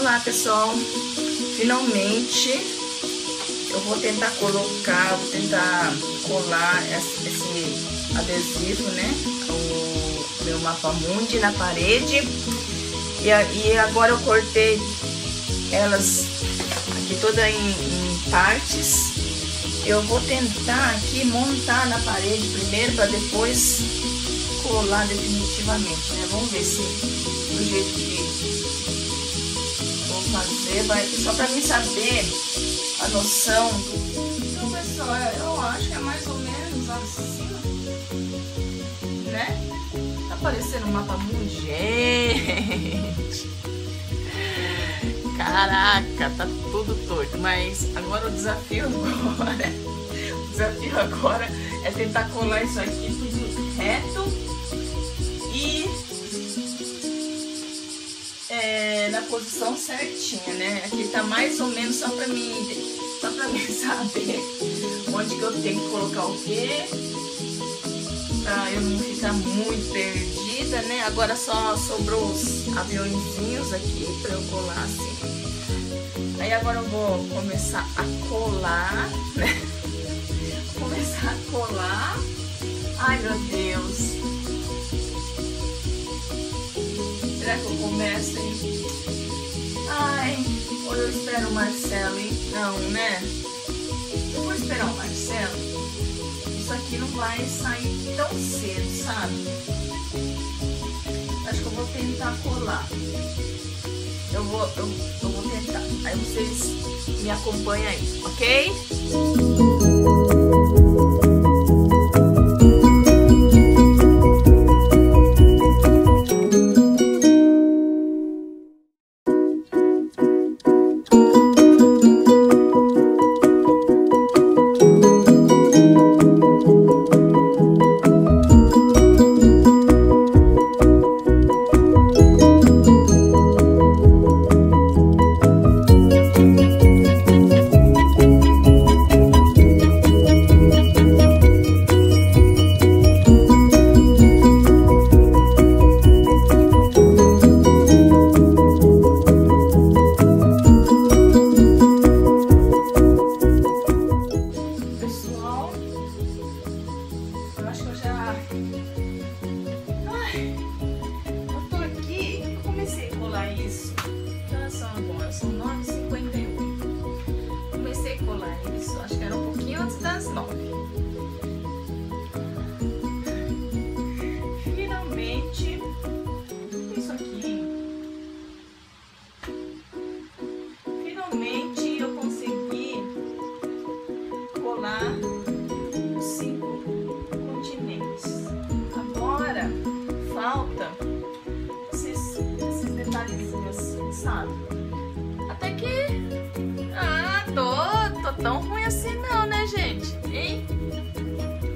Olá pessoal, finalmente eu vou tentar colar esse adesivo, né, o meu mapa mundi na parede. E agora eu cortei elas aqui toda em partes. Eu vou tentar aqui montar na parede primeiro para depois colar definitivamente, né? Vamos ver se do jeito que vou fazer vai, só para mim saber a noção. Então pessoal, eu acho que é mais ou menos assim, né? Tá parecendo um mapa mundi, gente. Caraca, tá tudo torto, mas agora o desafio agora é tentar colar isso aqui tudo reto e na posição certinha, né? Aqui tá mais ou menos só pra mim saber onde que eu tenho que colocar o quê, pra eu não ficar muito perdida, né? Agora só sobrou os aviãozinhos aqui pra eu colar assim. Aí agora eu vou começar a colar, né? Começar a colar. Ai meu Deus. Será que eu começo, hein? Ai, ou eu espero o Marcelo, hein? Não, né? Eu vou esperar o Marcelo. Isso aqui não vai sair tão cedo, sabe? Acho que eu vou tentar colar. Eu vou tentar. Aí vocês me acompanham aí, ok? São 9h58. Comecei a colar isso, acho que era um pouquinho antes das 9. Finalmente, isso aqui. Finalmente eu consegui colar os 5 continentes. Agora falta esses detalhezinhos, sabe? Até que tô tão ruim assim não, né, gente? Hein?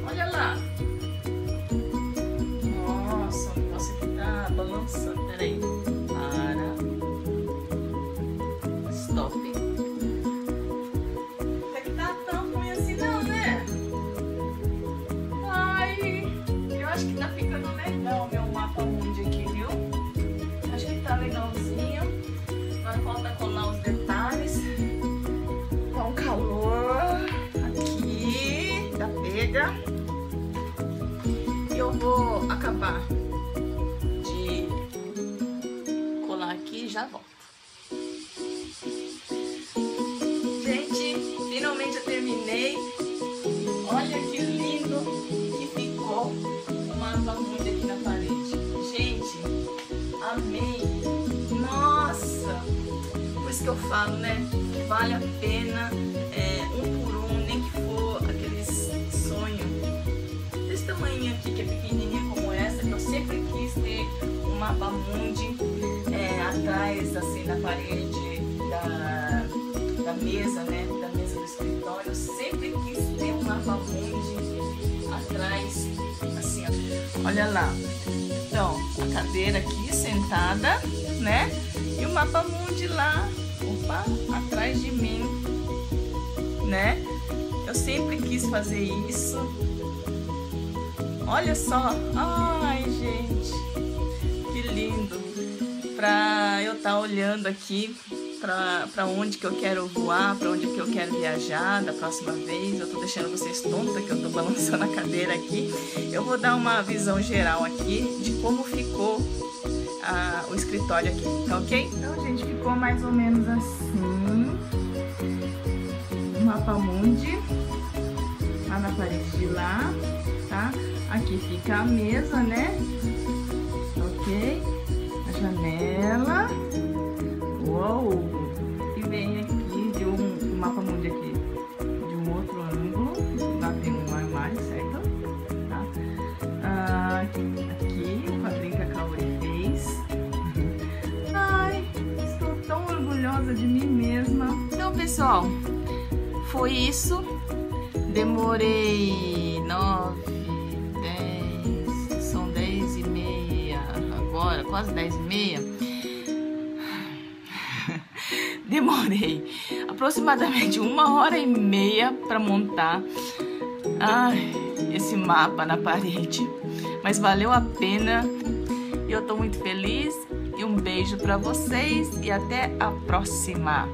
Olha lá. Nossa, o negócio aqui tá balançando. Peraí. Para. Stop. Até que tá tão ruim assim não, né? Ai, eu acho que tá ficando legal o meu mapa mundi aqui, viu? Acho que tá legalzinho. Agora falta colar os detalhes. Tá um calor aqui da pega. Eu vou acabar de colar aqui e já volto. Gente, finalmente eu terminei. Olha que lindo que ficou o mapa mundi aqui na parede. Gente, amei. Nossa, por isso que eu falo, né? Vale a pena, um por um, nem que for aqueles sonhos desse tamanho aqui, que é pequenininha como essa, que eu sempre quis ter um mapa mundi atrás, assim, na parede da mesa, né? Da mesa do escritório. Eu sempre quis ter um mapa mundi atrás, assim, ó. Olha lá. Então, a cadeira aqui sentada, né? E o mapa mundi lá, opa, atrás de mim, né? Eu sempre quis fazer isso. Olha só, ai gente, que lindo. Pra eu tá olhando aqui para onde que eu quero voar, para onde que eu quero viajar da próxima vez. Eu tô deixando vocês tonta que eu tô balançando a cadeira aqui. Eu vou dar uma visão geral aqui de como ficou o escritório aqui, tá ok? Então, gente, ficou mais ou menos assim. O mapa mundi lá na parede de lá, tá? Aqui fica a mesa, né? Ok? A janela. Uou! E vem aqui de um mapa mundi aqui de um outro ângulo. Lá tem um armário, certo? Tá? Aqui o quadrinho que a Kaori fez. Ai, estou tão orgulhosa de mim mesma. Então, pessoal, foi isso. Demorei 9, 10, são 10h30 agora, quase 10h30. Demorei aproximadamente 1h30 para montar esse mapa na parede, mas valeu a pena. Eu tô muito feliz e um beijo para vocês e até a próxima.